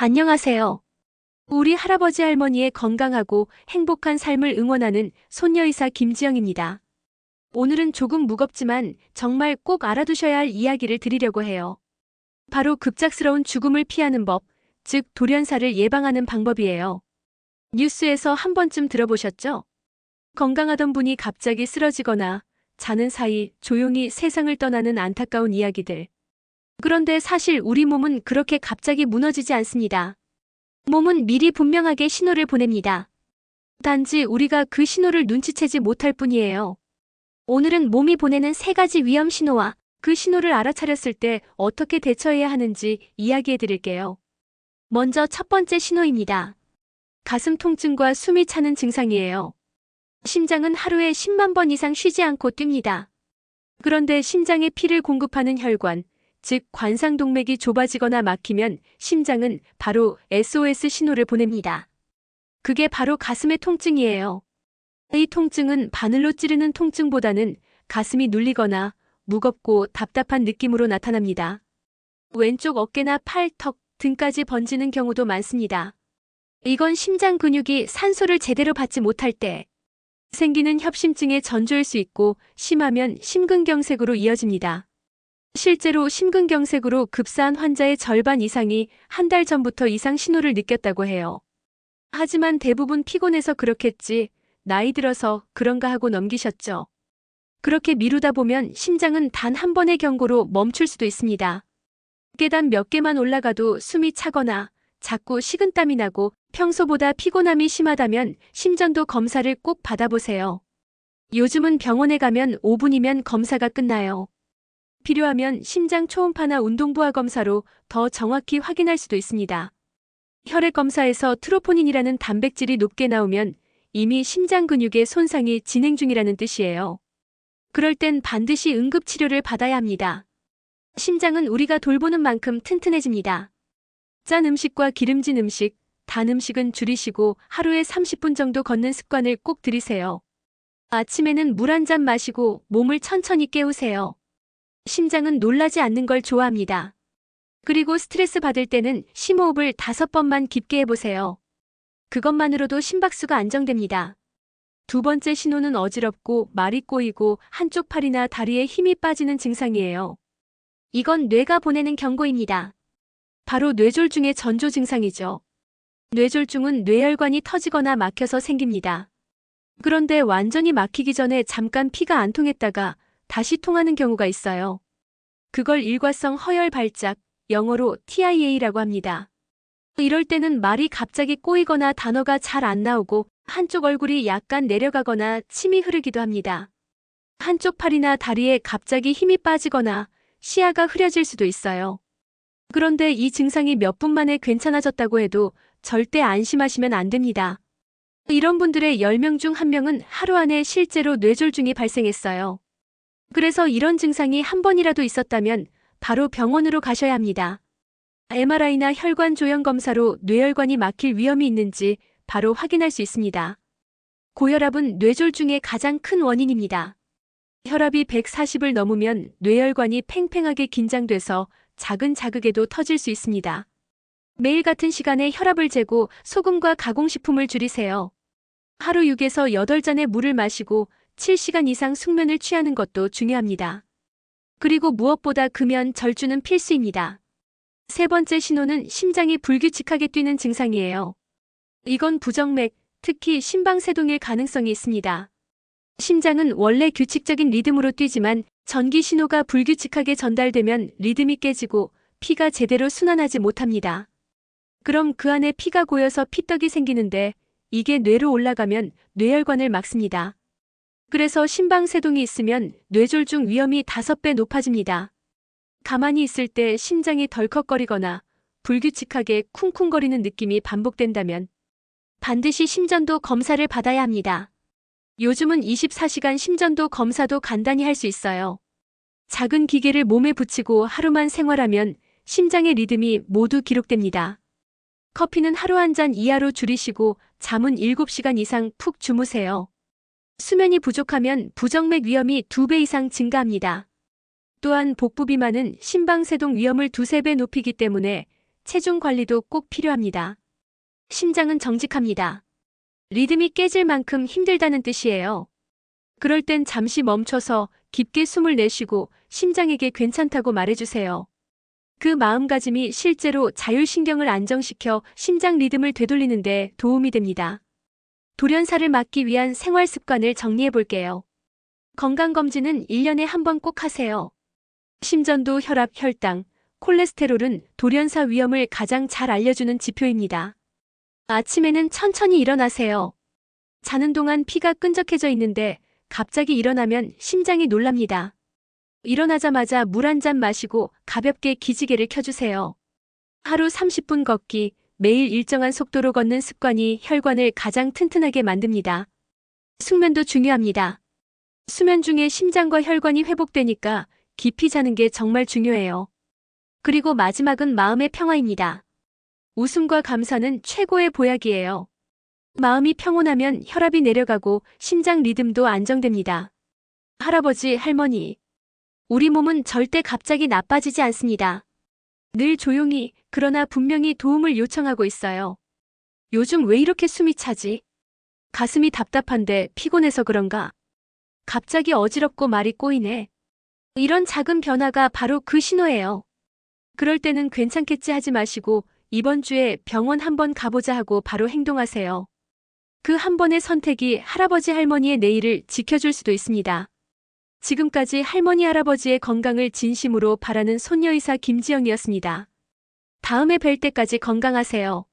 안녕하세요. 우리 할아버지 할머니의 건강하고 행복한 삶을 응원하는 손녀의사 김지영입니다. 오늘은 조금 무겁지만 정말 꼭 알아두셔야 할 이야기를 드리려고 해요. 바로 급작스러운 죽음을 피하는 법, 즉 돌연사를 예방하는 방법이에요. 뉴스에서 한 번쯤 들어보셨죠? 건강하던 분이 갑자기 쓰러지거나 자는 사이 조용히 세상을 떠나는 안타까운 이야기들. 그런데 사실 우리 몸은 그렇게 갑자기 무너지지 않습니다. 몸은 미리 분명하게 신호를 보냅니다. 단지 우리가 그 신호를 눈치채지 못할 뿐이에요. 오늘은 몸이 보내는 세 가지 위험 신호와 그 신호를 알아차렸을 때 어떻게 대처해야 하는지 이야기해 드릴게요. 먼저 첫 번째 신호입니다. 가슴 통증과 숨이 차는 증상이에요. 심장은 하루에 10만 번 이상 쉬지 않고 뜁니다. 그런데 심장에 피를 공급하는 혈관, 즉 관상동맥이 좁아지거나 막히면 심장은 바로 SOS 신호를 보냅니다. 그게 바로 가슴의 통증이에요. 이 통증은 바늘로 찌르는 통증보다는 가슴이 눌리거나 무겁고 답답한 느낌으로 나타납니다. 왼쪽 어깨나 팔, 턱 등까지 번지는 경우도 많습니다. 이건 심장 근육이 산소를 제대로 받지 못할 때 생기는 협심증의 전조일 수 있고 심하면 심근경색으로 이어집니다. 실제로 심근경색으로 급사한 환자의 절반 이상이 한 달 전부터 이상 신호를 느꼈다고 해요. 하지만 대부분 피곤해서 그렇겠지, 나이 들어서 그런가 하고 넘기셨죠. 그렇게 미루다 보면 심장은 단 한 번의 경고로 멈출 수도 있습니다. 계단 몇 개만 올라가도 숨이 차거나 자꾸 식은땀이 나고 평소보다 피곤함이 심하다면 심전도 검사를 꼭 받아보세요. 요즘은 병원에 가면 5분이면 검사가 끝나요. 필요하면 심장 초음파나 운동부하 검사로 더 정확히 확인할 수도 있습니다. 혈액 검사에서 트로포닌이라는 단백질이 높게 나오면 이미 심장 근육의 손상이 진행 중이라는 뜻이에요. 그럴 땐 반드시 응급치료를 받아야 합니다. 심장은 우리가 돌보는 만큼 튼튼해집니다. 짠 음식과 기름진 음식, 단 음식은 줄이시고 하루에 30분 정도 걷는 습관을 꼭 들이세요. 아침에는 물 한 잔 마시고 몸을 천천히 깨우세요. 심장은 놀라지 않는 걸 좋아합니다. 그리고 스트레스 받을 때는 심호흡을 5번만 깊게 해보세요. 그것만으로도 심박수가 안정됩니다. 두 번째 신호는 어지럽고 말이 꼬이고 한쪽 팔이나 다리에 힘이 빠지는 증상이에요. 이건 뇌가 보내는 경고입니다. 바로 뇌졸중의 전조 증상이죠. 뇌졸중은 뇌혈관이 터지거나 막혀서 생깁니다. 그런데 완전히 막히기 전에 잠깐 피가 안 통했다가 다시 통하는 경우가 있어요. 그걸 일과성 허혈 발작, 영어로 TIA라고 합니다. 이럴 때는 말이 갑자기 꼬이거나 단어가 잘 안 나오고 한쪽 얼굴이 약간 내려가거나 침이 흐르기도 합니다. 한쪽 팔이나 다리에 갑자기 힘이 빠지거나 시야가 흐려질 수도 있어요. 그런데 이 증상이 몇 분 만에 괜찮아졌다고 해도 절대 안심하시면 안 됩니다. 이런 분들의 10명 중 1명은 하루 안에 실제로 뇌졸중이 발생했어요. 그래서 이런 증상이 한 번이라도 있었다면 바로 병원으로 가셔야 합니다. MRI나 혈관 조형 검사로 뇌혈관이 막힐 위험이 있는지 바로 확인할 수 있습니다. 고혈압은 뇌졸중의 가장 큰 원인입니다. 혈압이 140을 넘으면 뇌혈관이 팽팽하게 긴장돼서 작은 자극에도 터질 수 있습니다. 매일 같은 시간에 혈압을 재고 소금과 가공식품을 줄이세요. 하루 6에서 8잔의 물을 마시고 7시간 이상 숙면을 취하는 것도 중요합니다. 그리고 무엇보다 금연, 절주는 필수입니다. 세 번째 신호는 심장이 불규칙하게 뛰는 증상이에요. 이건 부정맥, 특히 심방세동일 가능성이 있습니다. 심장은 원래 규칙적인 리듬으로 뛰지만 전기 신호가 불규칙하게 전달되면 리듬이 깨지고 피가 제대로 순환하지 못합니다. 그럼 그 안에 피가 고여서 피떡이 생기는데 이게 뇌로 올라가면 뇌혈관을 막습니다. 그래서 심방세동이 있으면 뇌졸중 위험이 5배 높아집니다. 가만히 있을 때 심장이 덜컥거리거나 불규칙하게 쿵쿵거리는 느낌이 반복된다면 반드시 심전도 검사를 받아야 합니다. 요즘은 24시간 심전도 검사도 간단히 할 수 있어요. 작은 기계를 몸에 붙이고 하루만 생활하면 심장의 리듬이 모두 기록됩니다. 커피는 하루 한 잔 이하로 줄이시고 잠은 7시간 이상 푹 주무세요. 수면이 부족하면 부정맥 위험이 2배 이상 증가합니다. 또한 복부 비만은 심방세동 위험을 2~3배 높이기 때문에 체중 관리도 꼭 필요합니다. 심장은 정직합니다. 리듬이 깨질 만큼 힘들다는 뜻이에요. 그럴 땐 잠시 멈춰서 깊게 숨을 내쉬고 심장에게 괜찮다고 말해주세요. 그 마음가짐이 실제로 자율신경을 안정시켜 심장 리듬을 되돌리는데 도움이 됩니다. 돌연사를 막기 위한 생활 습관을 정리해 볼게요. 건강검진은 1년에 한 번 꼭 하세요. 심전도, 혈압, 혈당, 콜레스테롤은 돌연사 위험을 가장 잘 알려주는 지표입니다. 아침에는 천천히 일어나세요. 자는 동안 피가 끈적해져 있는데 갑자기 일어나면 심장이 놀랍니다. 일어나자마자 물 한 잔 마시고 가볍게 기지개를 켜주세요. 하루 30분 걷기, 매일 일정한 속도로 걷는 습관이 혈관을 가장 튼튼하게 만듭니다. 숙면도 중요합니다. 수면 중에 심장과 혈관이 회복되니까 깊이 자는 게 정말 중요해요. 그리고 마지막은 마음의 평화입니다. 웃음과 감사는 최고의 보약이에요. 마음이 평온하면 혈압이 내려가고 심장 리듬도 안정됩니다. 할아버지, 할머니. 우리 몸은 절대 갑자기 나빠지지 않습니다. 늘 조용히, 그러나 분명히 도움을 요청하고 있어요. 요즘 왜 이렇게 숨이 차지? 가슴이 답답한데 피곤해서 그런가? 갑자기 어지럽고 말이 꼬이네. 이런 작은 변화가 바로 그 신호예요. 그럴 때는 괜찮겠지 하지 마시고 이번 주에 병원 한번 가보자 하고 바로 행동하세요. 그 한 번의 선택이 할아버지 할머니의 내일을 지켜줄 수도 있습니다. 지금까지 할머니 할아버지의 건강을 진심으로 바라는 손녀의사 김지영이었습니다. 다음에 뵐 때까지 건강하세요.